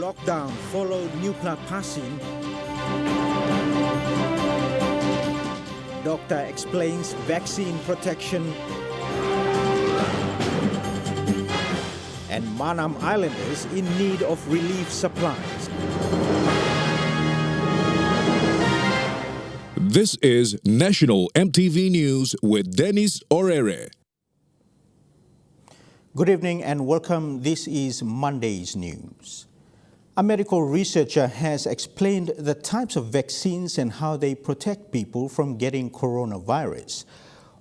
lockdown followed NIUPELA PASIN. Doctor explains vaccine protection. And Manam Islanders in need of relief supplies. This is National EMTV News with Dennis Orere. Good evening and welcome. This is Monday's news. A medical researcher has explained the types of vaccines and how they protect people from getting coronavirus.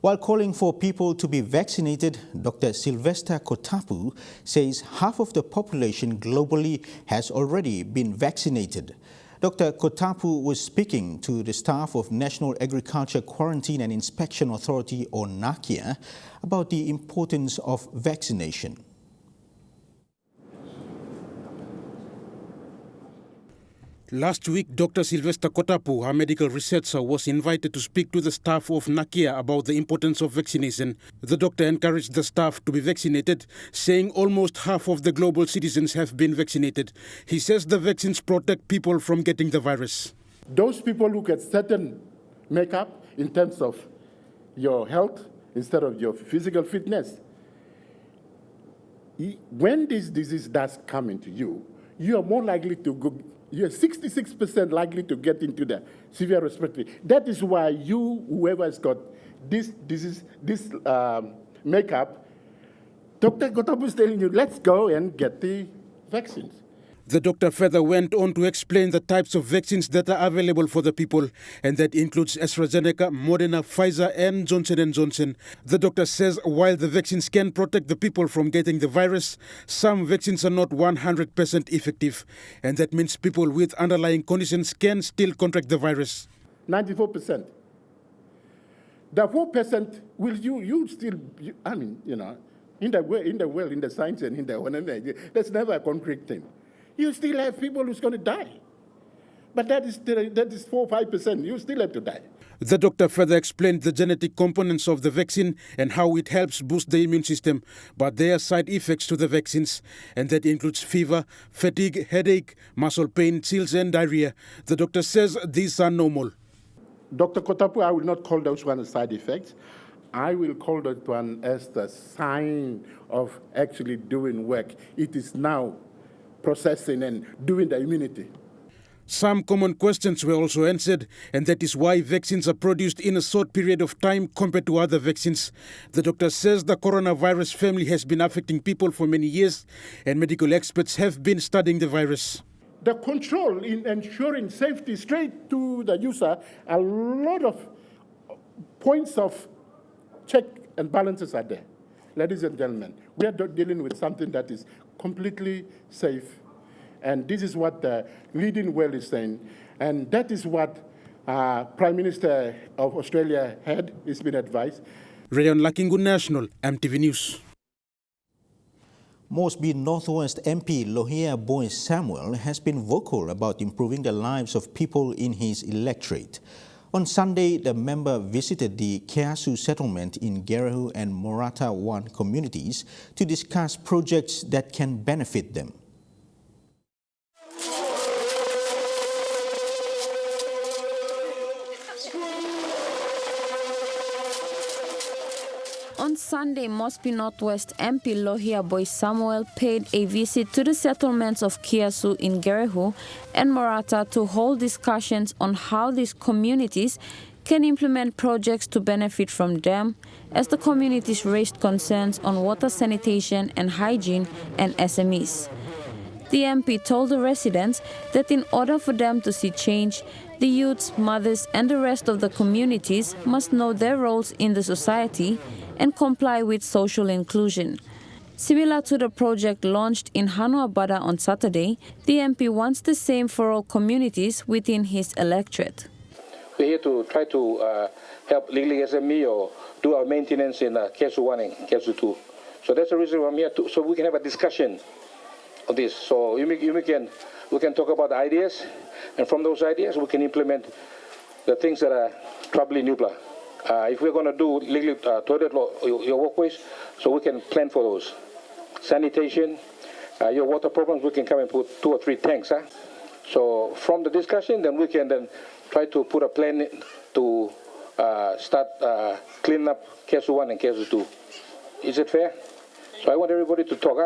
While calling for people to be vaccinated, Dr. Sylvester Kotapu says half of the population globally has already been vaccinated. Dr. Kotapu was speaking to the staff of National Agriculture Quarantine and Inspection Authority, or NAQIA, about the importance of vaccination. Last week, Dr. Sylvester Kotapu, a medical researcher, was invited to speak to the staff of NAQIA about the importance of vaccination. The doctor encouraged the staff to be vaccinated, saying almost half of the global citizens have been vaccinated. He says the vaccines protect people from getting the virus. Those people who get certain makeup in terms of your health instead of your physical fitness, when this disease does come into you, you are more likely to go. You're 66% likely to get into the severe respiratory. That is why whoever has got this disease, this makeup, Dr. Kotapu is telling you, let's go and get the vaccines. The doctor further went on to explain the types of vaccines that are available for the people, and that includes AstraZeneca, Moderna, Pfizer, and Johnson & Johnson. The doctor says while the vaccines can protect the people from getting the virus, some vaccines are not 100% effective, and that means people with underlying conditions can still contract the virus. 94%. The 4% will you still, in the world, in the science and in the whatever, that's never a concrete thing. You still have people who's going to die. But that is 4 or 5%. You still have to die. The doctor further explained the genetic components of the vaccine and how it helps boost the immune system. But there are side effects to the vaccines, and that includes fever, fatigue, headache, muscle pain, chills, and diarrhea. The doctor says these are normal. Dr. Kotapu, I will not call those one side effects. I will call that one as the sign of actually doing work. It is now processing and doing the immunity. Some common questions were also answered, and that is why vaccines are produced in a short period of time compared to other vaccines. The doctor says the coronavirus family has been affecting people for many years, and medical experts have been studying the virus. The control in ensuring safety straight to the user, a lot of points of check and balances are there. Ladies and gentlemen, we are dealing with something that is completely safe. And this is what the leading world is saying. And that is what Prime Minister of Australia has been advised. Rayon Lakingu National, EMTV News. Mosby Northwest MP Lohia Boy Samuel has been vocal about improving the lives of people in his electorate. On Sunday, the member visited the Keasu settlement in Gerehu and Morata 1 communities to discuss projects that can benefit them. On Sunday, Mosby Northwest MP Lohia Boy Samuel paid a visit to the settlements of Keasu in Gerehu and Morata to hold discussions on how these communities can implement projects to benefit from them, as the communities raised concerns on water sanitation and hygiene and SMEs. The MP told the residents that in order for them to see change, the youths, mothers, and the rest of the communities must know their roles in the society and comply with social inclusion. Similar to the project launched in Hanuabada on Saturday, the MP wants the same for all communities within his electorate. We're here to try to help legally SME or do our maintenance in Keasu 1 and Keasu 2. So that's the reason why I'm here, so we can have a discussion of this. So we can talk about the ideas, and from those ideas we can implement the things that are troubling NIUPELA. If we're going to do legally toilet law, your walkways, so we can plan for those. Sanitation, your water problems, we can come and put 2 or 3 tanks. Huh? So from the discussion, then we can then try to put a plan to start cleaning up Kesu 1 and Kesu 2. Is it fair? So I want everybody to talk.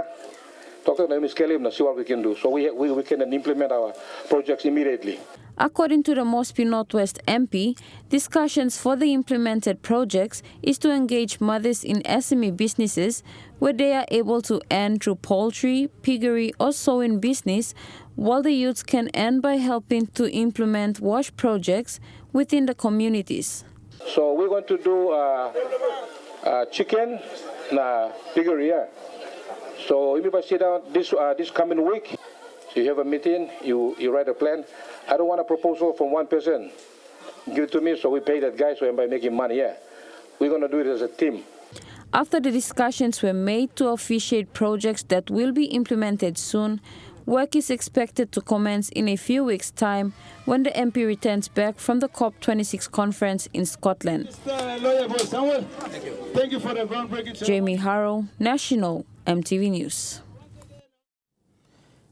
Talk to Ms. Kelly and see what we can do. So we can then implement our projects immediately. According to the Mosby Northwest MP, discussions for the implemented projects is to engage mothers in SME businesses where they are able to earn through poultry, piggery or sewing business, while the youths can earn by helping to implement wash projects within the communities. So we're going to do chicken piggery. Yeah. So if I sit down this coming week, so you have a meeting, you write a plan. I don't want a proposal from one person. Give it to me so we pay that guy so everybody making money. Yeah. We're going to do it as a team. After the discussions were made to officiate projects that will be implemented soon, work is expected to commence in a few weeks' time when the MP returns back from the COP26 conference in Scotland. Thank you for the groundbreaking. Jamie Harrow, National MTV News.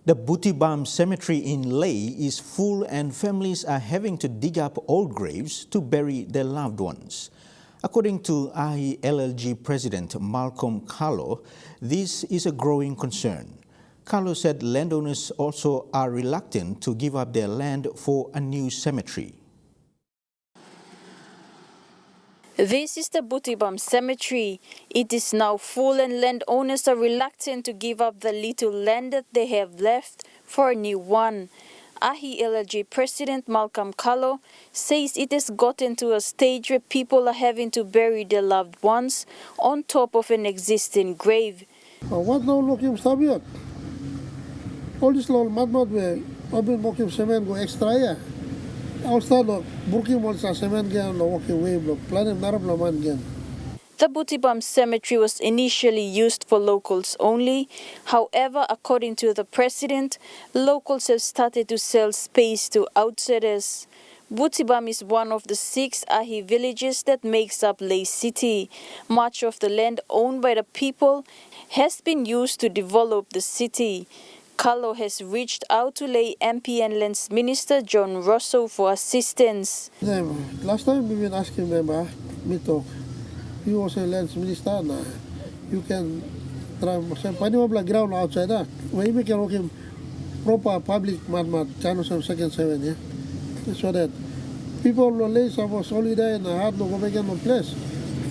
The Butibam Cemetery in Lae is full and families are having to dig up old graves to bury their loved ones. According to IELLG President Malcolm Carlo, this is a growing concern. Carlo said landowners also are reluctant to give up their land for a new cemetery. This is the Butibam Cemetery. It is now full and landowners are reluctant to give up the little land that they have left for a new one. IELLG President Malcolm Carlo says it has gotten to a stage where people are having to bury their loved ones on top of an existing grave. What now looking sabiat? All this long mad way, open mokim semen go extra ya. Outside of burking wall sa semen gan no walking wave lo planet narab lo man gan. The Butibam Cemetery was initially used for locals only. However, according to the president, locals have started to sell space to outsiders. Butibam is one of the 6 Ahi villages that makes up Lae City. Much of the land owned by the people has been used to develop the city. Carlo has reached out to Lae MP and Lands Minister John Rosso for assistance. Last time we been asking member, me talk. You was a Lands Minister na. You can try some ground outside that. When we can work proper public channel some second 7, yeah. So that people will lay some solid and hard no go make no place.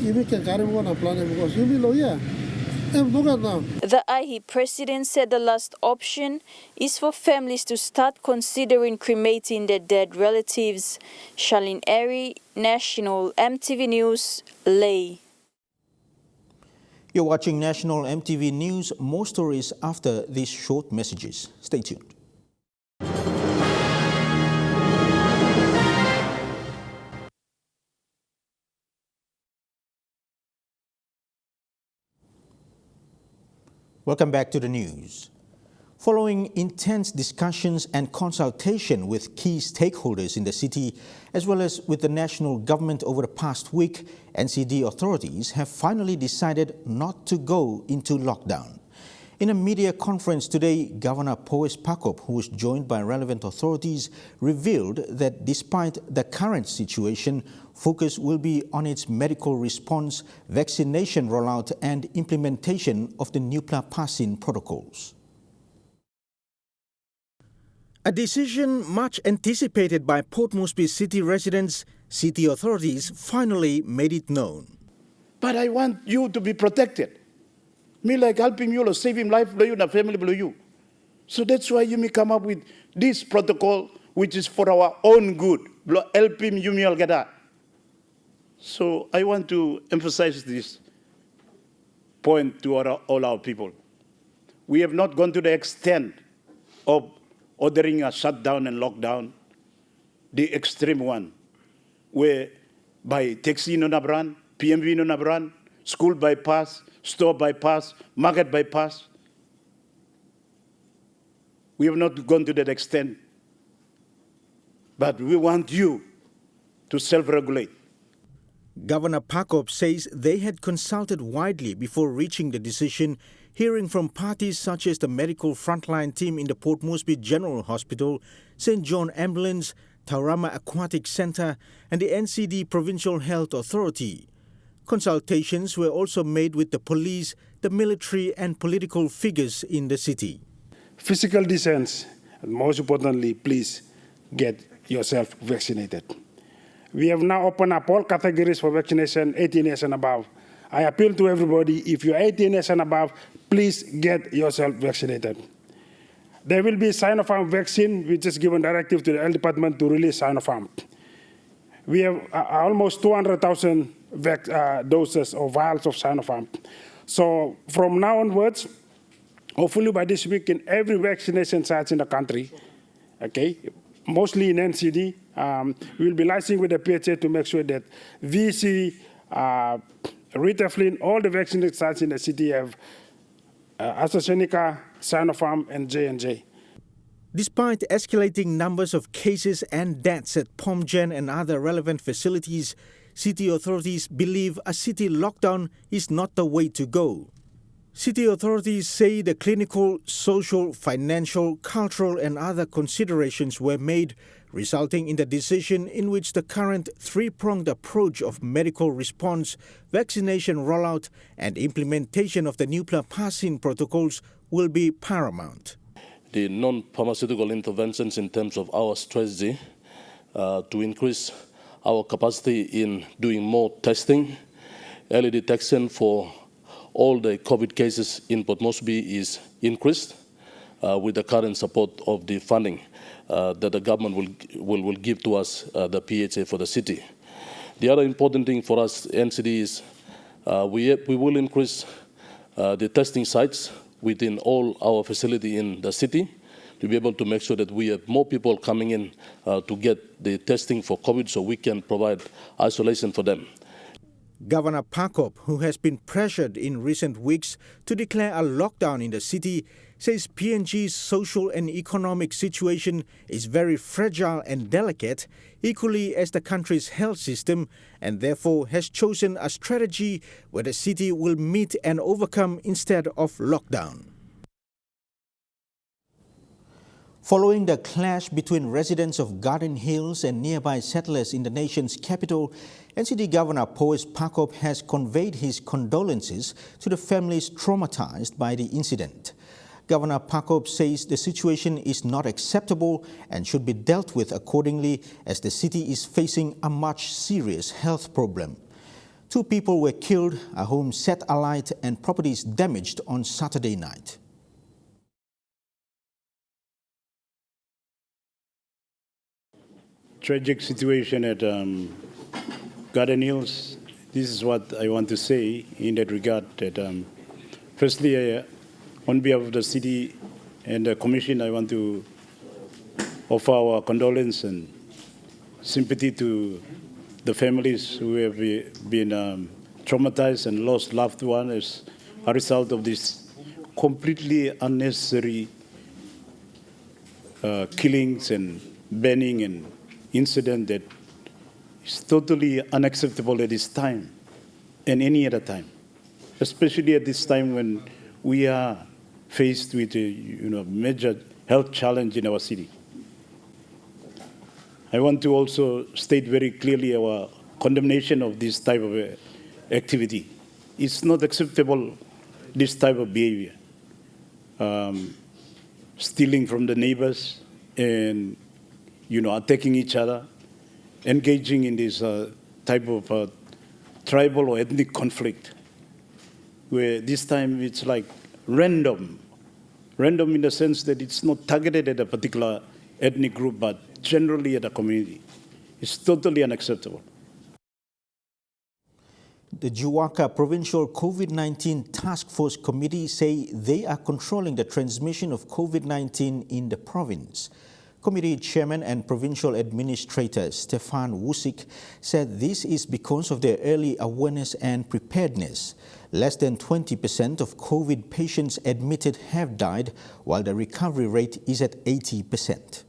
You can carry one a plan because you will yeah. The IHI president said the last option is for families to start considering cremating their dead relatives. Charlene Airy, National MTV News, Lae. You're watching National MTV News. More stories after these short messages. Stay tuned. Welcome back to the news. Following intense discussions and consultation with key stakeholders in the city, as well as with the national government over the past week, NCD authorities have finally decided not to go into lockdown. In a media conference today, Governor Powes Pakop, who was joined by relevant authorities, revealed that despite the current situation, focus will be on its medical response, vaccination rollout and implementation of the NIUPELA PASIN protocols. A decision much anticipated by Port Moresby city residents, city authorities finally made it known. But I want you to be protected. Me like helping you or saving life for you and a family for you. So that's why you may come up with this protocol, which is for our own good. Helping you me get that. So I want to emphasize this point to all our people. We have not gone to the extent of ordering a shutdown and lockdown, the extreme one, where by taxi no nabran, PMV no nabran, school bypass, store bypass, market bypass. We have not gone to that extent. But we want you to self-regulate. Governor Pakop says they had consulted widely before reaching the decision, hearing from parties such as the medical frontline team in the Port Moresby General Hospital, St. John Ambulance, Taurama Aquatic Centre and the NCD Provincial Health Authority. Consultations were also made with the police, the military and political figures in the city. Physical distance, and most importantly, please get yourself vaccinated. We have now opened up all categories for vaccination, 18 years and above. I appeal to everybody, if you're 18 years and above, please get yourself vaccinated. There will be Sinopharm vaccine, which is given directive to the health department to release Sinopharm. We have almost 200,000 doses or vials of Sinopharm. So from now onwards, hopefully by this week in every vaccination sites in the country, okay, mostly in NCD, we will be licensing with the PHA to make sure that VC, Ritaflin, all the vaccination sites in the city have AstraZeneca, Sinopharm, and J&J. Despite escalating numbers of cases and deaths at POMGen and other relevant facilities, city authorities believe a city lockdown is not the way to go. City authorities say the clinical, social, financial, cultural and other considerations were made, resulting in the decision in which the current three-pronged approach of medical response, vaccination rollout and implementation of the NIUPELA PASIN protocols will be paramount. The non-pharmaceutical interventions in terms of our strategy to increase our capacity in doing more testing, early detection for all the COVID cases in Port Moresby is increased with the current support of the funding that the government will give to us, the PHA for the city. The other important thing for us, NCD, is we will increase the testing sites within all our facility in the city to be able to make sure that we have more people coming in to get the testing for COVID so we can provide isolation for them. Governor Pakop, who has been pressured in recent weeks to declare a lockdown in the city, says PNG's social and economic situation is very fragile and delicate, equally as the country's health system, and therefore has chosen a strategy where the city will meet and overcome instead of lockdown. Following the clash between residents of Garden Hills and nearby settlers in the nation's capital, NCD Governor Powis Pakop has conveyed his condolences to the families traumatized by the incident. Governor Pakop says the situation is not acceptable and should be dealt with accordingly as the city is facing a much serious health problem. 2 people were killed, a home set alight and properties damaged on Saturday night. Tragic situation at Garden Hills. This is what I want to say in that regard. That firstly, on behalf of the city and the commission, I want to offer our condolence and sympathy to the families who have been traumatized and lost loved ones as a result of this completely unnecessary killings and banning and incident that is totally unacceptable at this time and any other time, especially at this time when we are faced with a major health challenge in our city. I want to also state very clearly our condemnation of this type of activity. It's not acceptable, this type of behavior. Stealing from the neighbors and attacking each other, engaging in this type of tribal or ethnic conflict, where this time it's like random in the sense that it's not targeted at a particular ethnic group, but generally at a community. It's totally unacceptable. The Juwaka Provincial COVID-19 Task Force Committee say they are controlling the transmission of COVID-19 in the province. Committee Chairman and Provincial Administrator Stefan Wusik said this is because of their early awareness and preparedness. Less than 20% of COVID patients admitted have died, while the recovery rate is at 80%.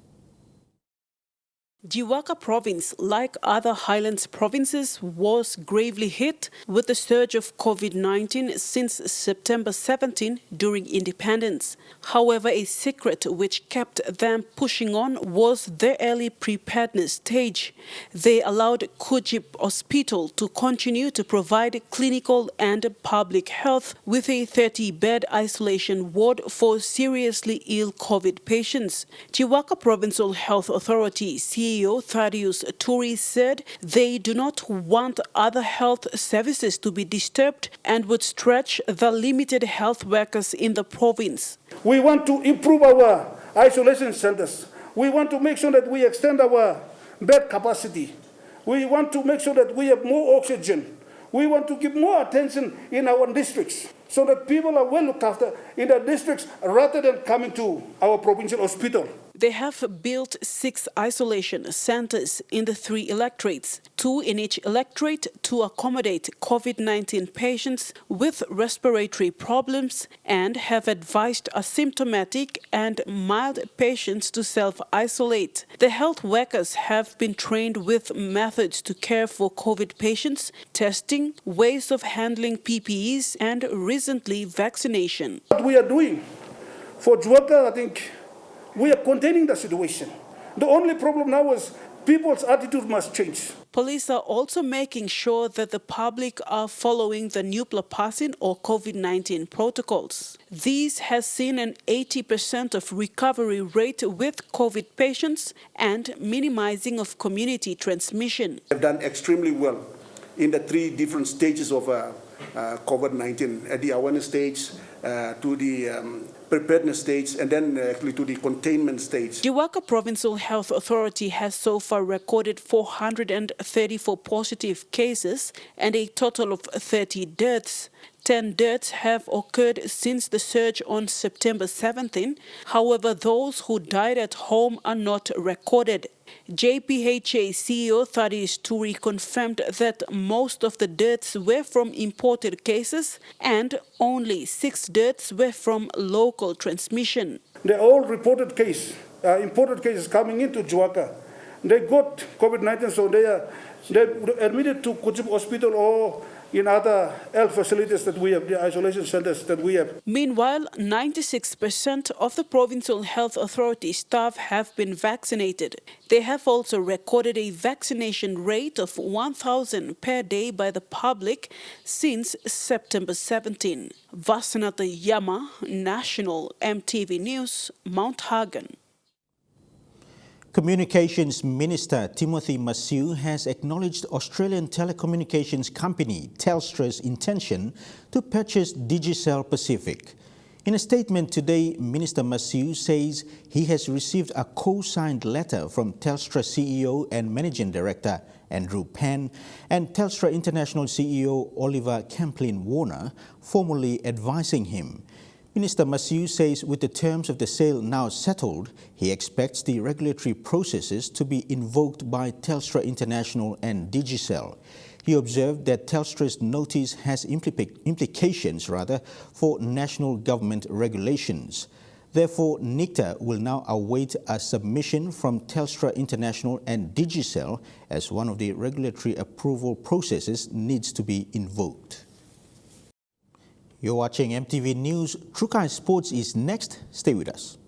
Jiwaka province, like other highlands provinces, was gravely hit with the surge of COVID-19 since September 17 during independence. However, a secret which kept them pushing on was their early preparedness stage. They allowed Kujip Hospital to continue to provide clinical and public health with a 30-bed isolation ward for seriously ill COVID patients. Jiwaka Provincial Health Authority CEO Thaddeus Turi said they do not want other health services to be disturbed and would stretch the limited health workers in the province. We want to improve our isolation centers. We want to make sure that we extend our bed capacity. We want to make sure that we have more oxygen. We want to give more attention in our districts so that people are well looked after in their districts rather than coming to our provincial hospital. They have built 6 isolation centers in the 3 electorates, 2 in each electorate to accommodate COVID-19 patients with respiratory problems, and have advised asymptomatic and mild patients to self-isolate. The health workers have been trained with methods to care for COVID patients, testing, ways of handling PPEs, and recently vaccination. What we are doing for Jiwaka, I think, we are containing the situation. The only problem now is people's attitude must change. Police are also making sure that the public are following the NIUPELA PASIN or COVID-19 protocols. This has seen an 80% of recovery rate with COVID patients and minimizing of community transmission. They've done extremely well in the 3 different stages of COVID-19, at the awareness stage, to the preparedness stage, and then actually to the containment stage. Jiwaka Provincial Health Authority has so far recorded 434 positive cases and a total of 30 deaths. 10 deaths have occurred since the surge on September 17. However, those who died at home are not recorded. JPHA CEO Thaddeus Turi confirmed that most of the deaths were from imported cases and only 6 deaths were from local transmission. They're all reported imported cases coming into Jiwaka. They got COVID-19, so they're admitted to Kujip Hospital or in other health facilities that we have, the isolation centers that we have. Meanwhile, 96% of the Provincial Health Authority staff have been vaccinated. They have also recorded a vaccination rate of 1,000 per day by the public since September 17. Vasanata Yama, National EMTV News, Mount Hagen. Communications Minister Timothy Massieu has acknowledged Australian telecommunications company Telstra's intention to purchase Digicel Pacific. In a statement today, Minister Massieu says he has received a co-signed letter from Telstra CEO and Managing Director Andrew Penn and Telstra International CEO Oliver Camplin-Warner, formally advising him. Minister Massieu says with the terms of the sale now settled, he expects the regulatory processes to be invoked by Telstra International and Digicel. He observed that Telstra's notice has implications for national government regulations. Therefore, NICTA will now await a submission from Telstra International and Digicel as one of the regulatory approval processes needs to be invoked. You're watching MTV News. Trukai Sports is next. Stay with us.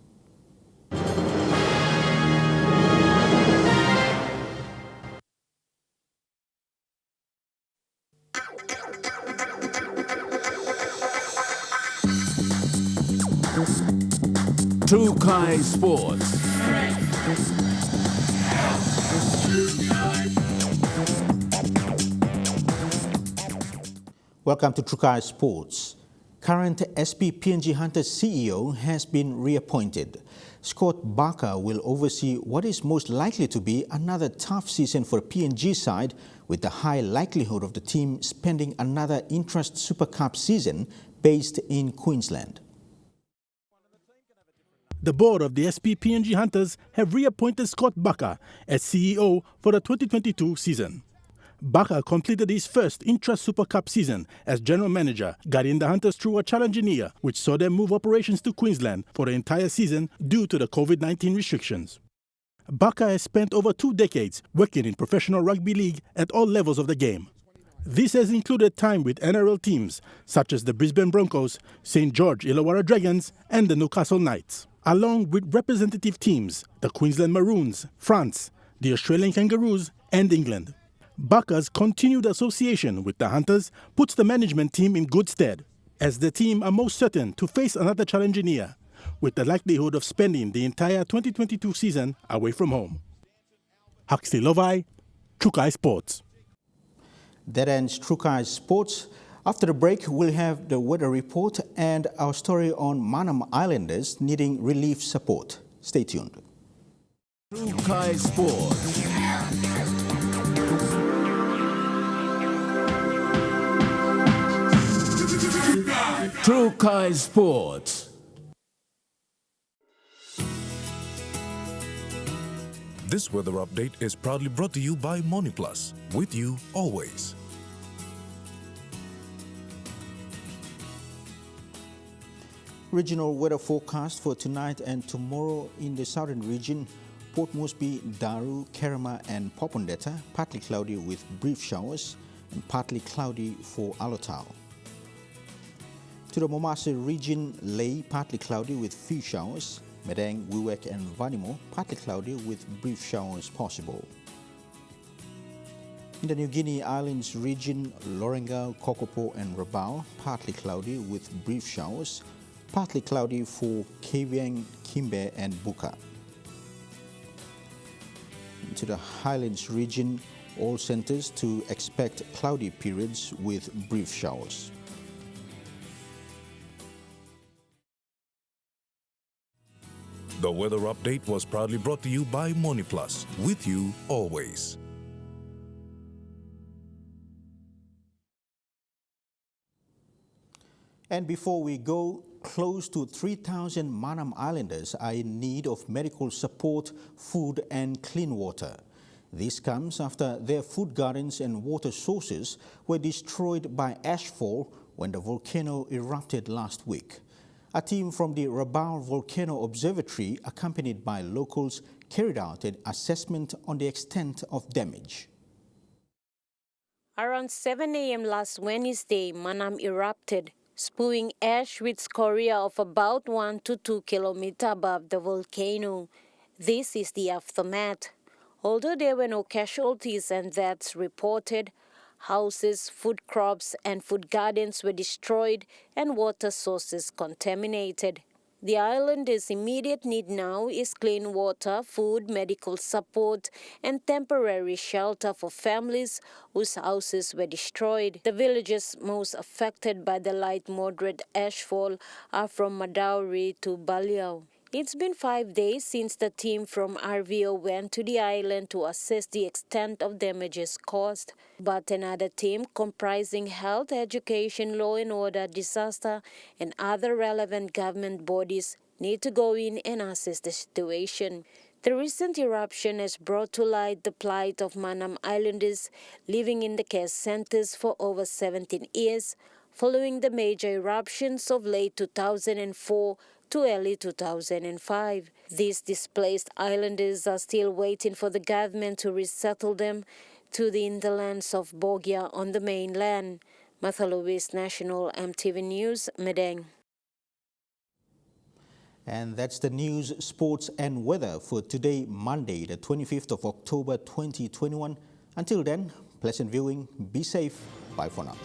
Trukai Sports. Welcome to Trukai Sports. Current SP-PNG Hunters CEO has been reappointed. Scott Barker will oversee what is most likely to be another tough season for the PNG side, with the high likelihood of the team spending another Intrust Super Cup season based in Queensland. The board of the SP-PNG Hunters have reappointed Scott Barker as CEO for the 2022 season. Barker completed his first Intrust Super Cup season as general manager, guiding the Hunters through a challenging year, which saw them move operations to Queensland for the entire season due to the COVID-19 restrictions. Baka has spent over 2 decades working in professional rugby league at all levels of the game. This has included time with NRL teams such as the Brisbane Broncos, St. George Illawarra Dragons and the Newcastle Knights, along with representative teams, the Queensland Maroons, France, the Australian Kangaroos and England. Baka's continued association with the Hunters puts the management team in good stead, as the team are most certain to face another challenging year, with the likelihood of spending the entire 2022 season away from home. Huxley Lovai, Trukai Sports. That ends Trukai Sports. After the break, we'll have the weather report and our story on Manam Islanders needing relief support. Stay tuned. Trukai Sports. Trukai Sports. This weather update is proudly brought to you by MoneyPlus, with you always. Regional weather forecast for tonight and tomorrow in the southern region: Port Moresby, Daru, Kerema and Popondetta, partly cloudy with brief showers, and partly cloudy for Alotau. To the Momase region, Lae, partly cloudy with few showers. Madang, Wewak and Vanimo, partly cloudy with brief showers possible. In the New Guinea Islands region, Lorengau, Kokopo and Rabaul, partly cloudy with brief showers, partly cloudy for Kavieng, Kimbe and Buka. To the Highlands region, all centers to expect cloudy periods with brief showers. The weather update was proudly brought to you by MoneyPlus, with you always. And before we go, close to 3,000 Manam Islanders are in need of medical support, food and clean water. This comes after their food gardens and water sources were destroyed by ashfall when the volcano erupted last week. A team from the Rabaul Volcano Observatory, accompanied by locals, carried out an assessment on the extent of damage. Around 7 a.m. last Wednesday, Manam erupted, spewing ash with scoria of about 1 to 2 kilometers above the volcano. This is the aftermath. Although there were no casualties and deaths reported, houses, food crops and food gardens were destroyed and water sources contaminated. The islanders' immediate need now is clean water, food, medical support and temporary shelter for families whose houses were destroyed. The villages most affected by the light moderate ashfall are from Madauri to Baliao. It's been 5 days since the team from RVO went to the island to assess the extent of damages caused. But another team comprising health, education, law and order, disaster, and other relevant government bodies need to go in and assess the situation. The recent eruption has brought to light the plight of Manam Islanders living in the care centers for over 17 years, following the major eruptions of late 2004 to early 2005. These displaced islanders are still waiting for the government to resettle them to the hinterlands of Bogia on the mainland. Martha Lewis, National EMTV News, Madang. And that's the news, sports and weather for today, Monday, the 25th of October 2021. Until then, pleasant viewing, be safe, bye for now.